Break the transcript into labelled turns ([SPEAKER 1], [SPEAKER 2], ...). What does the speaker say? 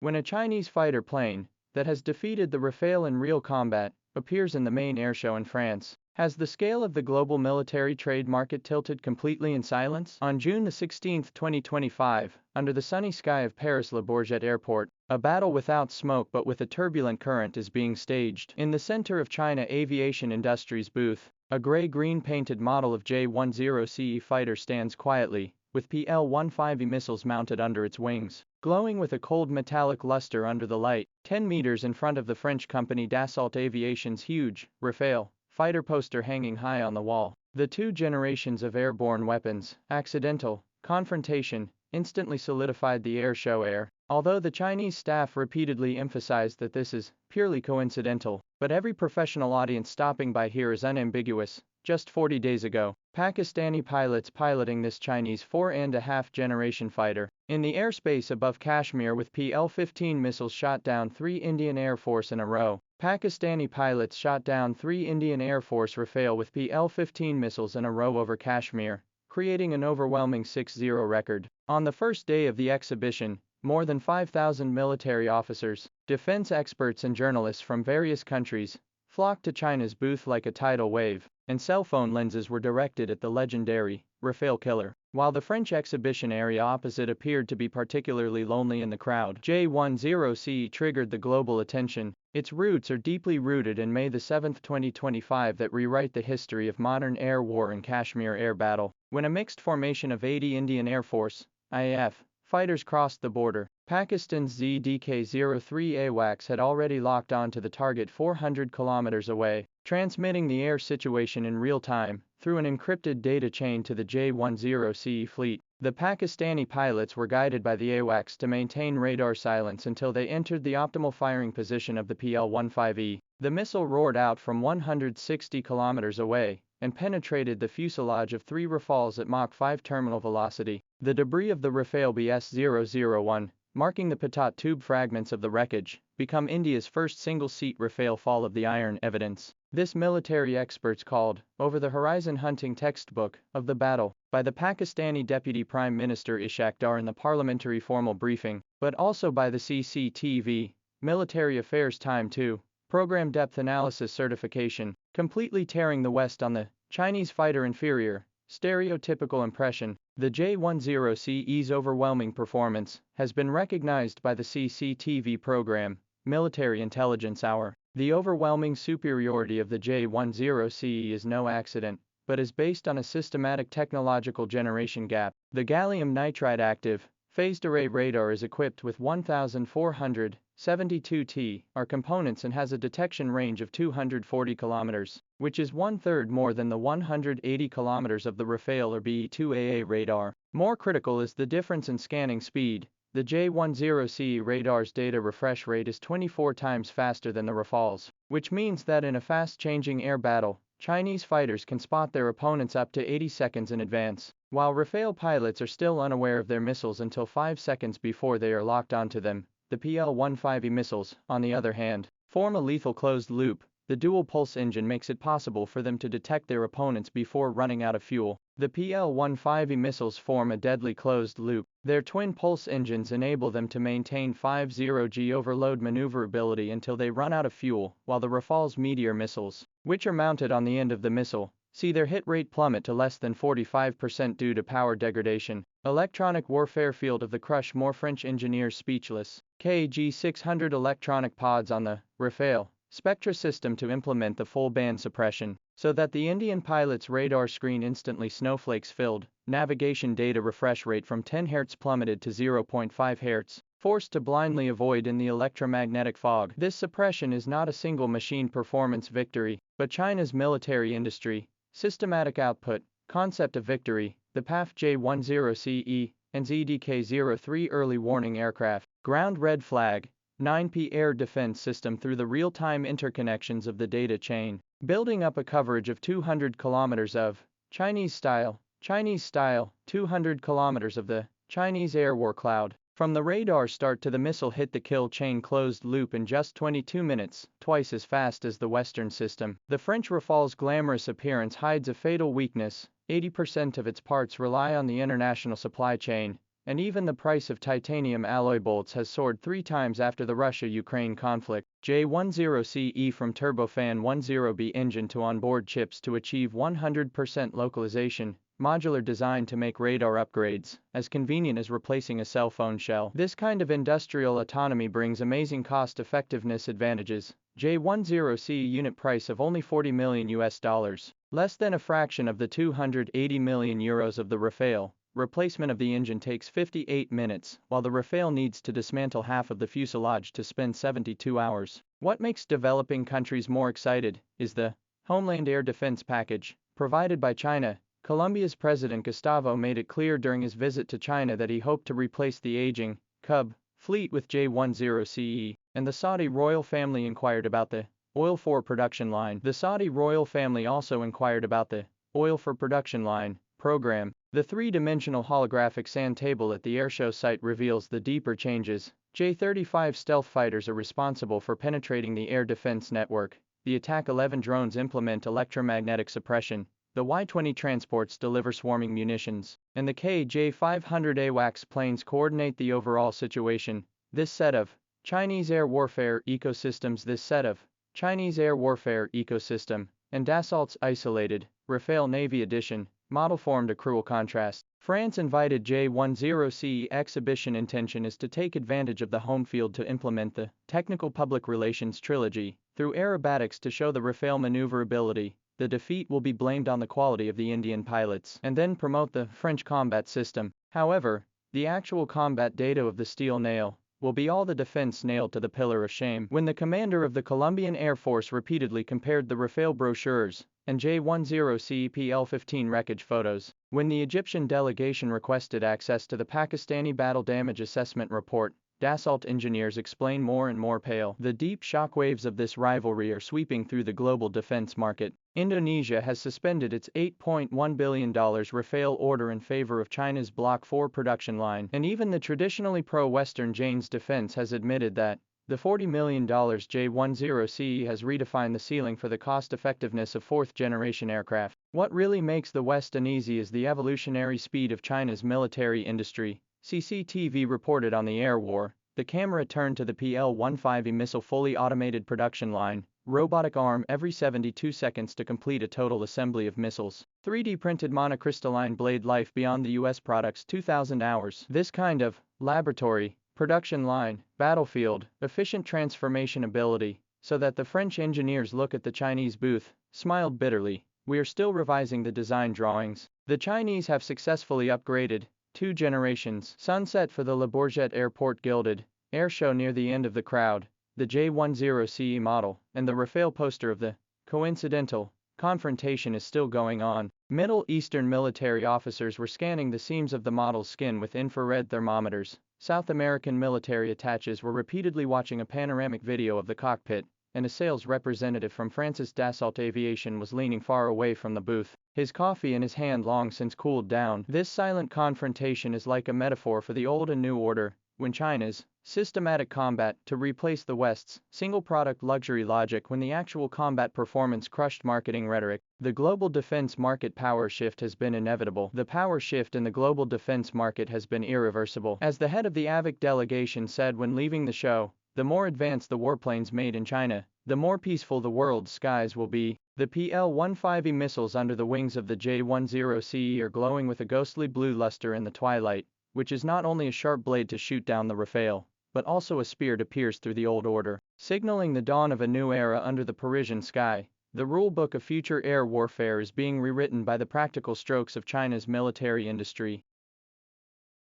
[SPEAKER 1] When a Chinese fighter plane that has defeated the Rafale in real combat appears in the main airshow in France, has the scale of the global military trade market tilted completely in silence? On June 16, 2025, under the sunny sky of Paris' Bourget Airport, a battle without smoke but with a turbulent current is being staged. In the center of China Aviation Industry's booth, a gray-green painted model of J-10C fighter stands quietly, with PL-15E missiles mounted under its wings, glowing with a cold metallic luster under the light, 10 meters in front of the French company Dassault Aviation's huge Rafale fighter poster hanging high on the wall. The two generations of airborne weapons, accidental, confrontation, instantly solidified the air show air. Although the Chinese staff repeatedly emphasized that this is purely coincidental, but every professional audience stopping by here is unambiguous. Just 40 days ago, Pakistani pilots piloting this Chinese 4.5 generation fighter in the airspace above Kashmir with PL-15 missiles shot down 3 Indian Air Force in a row. Pakistani pilots shot down 3 Indian Air Force Rafale with PL-15 missiles in a row over Kashmir, creating an overwhelming 6-0 record. On the first day of the exhibition, more than 5,000 military officers, defense experts and journalists from various countries flocked to China's booth like a tidal wave, and cell phone lenses were directed at the legendary Rafale killer. While the French exhibition area opposite appeared to be particularly lonely in the crowd, J-10C triggered the global attention. Its roots are deeply rooted in May 7, 2025 that rewrite the history of modern air war and Kashmir air battle, when a mixed formation of 80 Indian Air Force (IAF) fighters crossed the border. Pakistan's J-10C AWACS had already locked on to the target 400 kilometers away, transmitting the air situation in real time through an encrypted data chain to the J-10C fleet. The Pakistani pilots were guided by the AWACS to maintain radar silence until they entered the optimal firing position of the PL-15E. The missile roared out from 160 kilometers away and penetrated the fuselage of 3 Rafales at Mach 5 terminal velocity. The debris of the Rafale BS-001, marking the pitot tube fragments of the wreckage, become India's first single-seat Rafale fall of the iron evidence. This military experts called over-the-horizon hunting textbook of the battle by the Pakistani Deputy Prime Minister Ishaq Dar in the parliamentary formal briefing, but also by the CCTV, Military Affairs Time 2, Program Depth Analysis Certification, completely tearing the West on the Chinese fighter inferior, stereotypical impression. The J-10C's overwhelming performance has been recognized by the CCTV program, Military Intelligence Hour. The overwhelming superiority of the J-10C is no accident, but is based on a systematic technological generation gap. The gallium nitride active, phased array radar is equipped with 1,472 T/R components and has a detection range of 240 kilometers, which is 1/3 more than the 180 kilometers of the Rafale or BE-2AA radar. More critical is the difference in scanning speed. The J-10C radar's data refresh rate is 24 times faster than the Rafale's, which means that in a fast-changing air battle, Chinese fighters can spot their opponents up to 80 seconds in advance, while Rafale pilots are still unaware of their missiles until 5 seconds before they are locked onto them. The PL-15E missiles, on the other hand, form a lethal closed loop. The dual-pulse engine makes it possible for them to detect their opponents before running out of fuel. The PL-15E missiles form a deadly closed loop. Their twin-pulse engines enable them to maintain 50G overload maneuverability until they run out of fuel, while the Rafale's Meteor missiles, which are mounted on the end of the missile, see their hit rate plummet to less than 45% due to power degradation. Electronic warfare field of the crush more French engineers speechless. KG-600 electronic pods on the Rafale Spectra system to implement the full band suppression, so that the Indian pilot's radar screen instantly snowflakes filled. Navigation data refresh rate from 10 Hz plummeted to 0.5 Hz, forced to blindly avoid in the electromagnetic fog. This suppression is not a single machine performance victory, but China's military industry, systematic output, concept of victory. The PAF J-10CE and ZDK-03 early warning aircraft, ground red flag, 9P air defense system through the real-time interconnections of the data chain, building up a coverage of 200 kilometers of Chinese style, 200 kilometers of the Chinese air war cloud. From the radar start to the missile hit the kill chain closed loop in just 22 minutes, twice as fast as the Western system. The French Rafale's glamorous appearance hides a fatal weakness. 80% of its parts rely on the international supply chain. and even the price of titanium alloy bolts has soared 3 times after the Russia-Ukraine conflict. J-10CE from turbofan 10B engine to onboard chips to achieve 100% localization, modular design to make radar upgrades, as convenient as replacing a cell phone shell. This kind of industrial autonomy brings amazing cost-effectiveness advantages. J-10C unit price of only $40 million US, less than a fraction of the 280 million euros of the Rafale. Replacement of the engine takes 58 minutes, while the Rafale needs to dismantle half of the fuselage to spend 72 hours. What makes developing countries more excited is the Homeland Air Defense Package, provided by China. Colombia's President Gustavo made it clear during his visit to China that he hoped to replace the aging Cub fleet with J-10CE, and the Saudi royal family inquired about the oil for production line. The Saudi royal family also inquired about the oil for production line program. The three-dimensional holographic sand table at the airshow site reveals the deeper changes. J-35 stealth fighters are responsible for penetrating the air defense network. The Attack 11 drones implement electromagnetic suppression. The Y-20 transports deliver swarming munitions, and the KJ-500 AWACS planes coordinate the overall situation. This set of Chinese air warfare ecosystems and Dassault's isolated Rafale Navy Edition model formed a cruel contrast. France invited J-10CE exhibition intention is to take advantage of the home field to implement the technical public relations trilogy through aerobatics to show the Rafale maneuverability. The defeat will be blamed on the quality of the Indian pilots, and then promote the French combat system. However, the actual combat data of the steel nail will be all the defense nailed to the pillar of shame. When the commander of the Colombian Air Force repeatedly compared the Rafale brochures and J-10C PL-15 wreckage photos, when the Egyptian delegation requested access to the Pakistani battle damage assessment report, Dassault engineers explain more and more pale. The deep shockwaves of this rivalry are sweeping through the global defense market. Indonesia has suspended its $8.1 billion Rafale order in favor of China's Block 4 production line, and even the traditionally pro-Western Jane's Defense has admitted that the $40 million J-10CE has redefined the ceiling for the cost-effectiveness of fourth-generation aircraft. What really makes the West uneasy is the evolutionary speed of China's military industry. CCTV reported on the air war. The camera turned to the PL-15E missile fully automated production line, robotic arm every 72 seconds to complete a total assembly of missiles. 3D printed monocrystalline blade life beyond the US product's 2,000 hours. This kind of laboratory, production line, battlefield, efficient transformation ability, so that the French engineers look at the Chinese booth, smiled bitterly. We are still revising the design drawings. The Chinese have successfully upgraded 2 generations. Sunset for the Bourget Airport gilded airshow near the end of the crowd, the J-10CE model, and the Rafale poster of the coincidental confrontation is still going on. Middle Eastern military officers were scanning the seams of the model's skin with infrared thermometers. South American military attaches were repeatedly watching a panoramic video of the cockpit, and a sales representative from France's Dassault Aviation was leaning far away from the booth, his coffee in his hand long since cooled down. This silent confrontation is like a metaphor for the old and new order, when China's systematic combat to replace the West's single-product luxury logic when the actual combat performance crushed marketing rhetoric. The global defense market power shift has been inevitable. The power shift in the global defense market has been irreversible. As the head of the AVIC delegation said when leaving the show, the more advanced the warplanes made in China, the more peaceful the world's skies will be. The PL-15E missiles under the wings of the J-10CE are glowing with a ghostly blue luster in the twilight, which is not only a sharp blade to shoot down the Rafale, but also a spear to pierce through the old order, signaling the dawn of a new era under the Parisian sky. The rulebook of future air warfare is being rewritten by the practical strokes of China's military industry.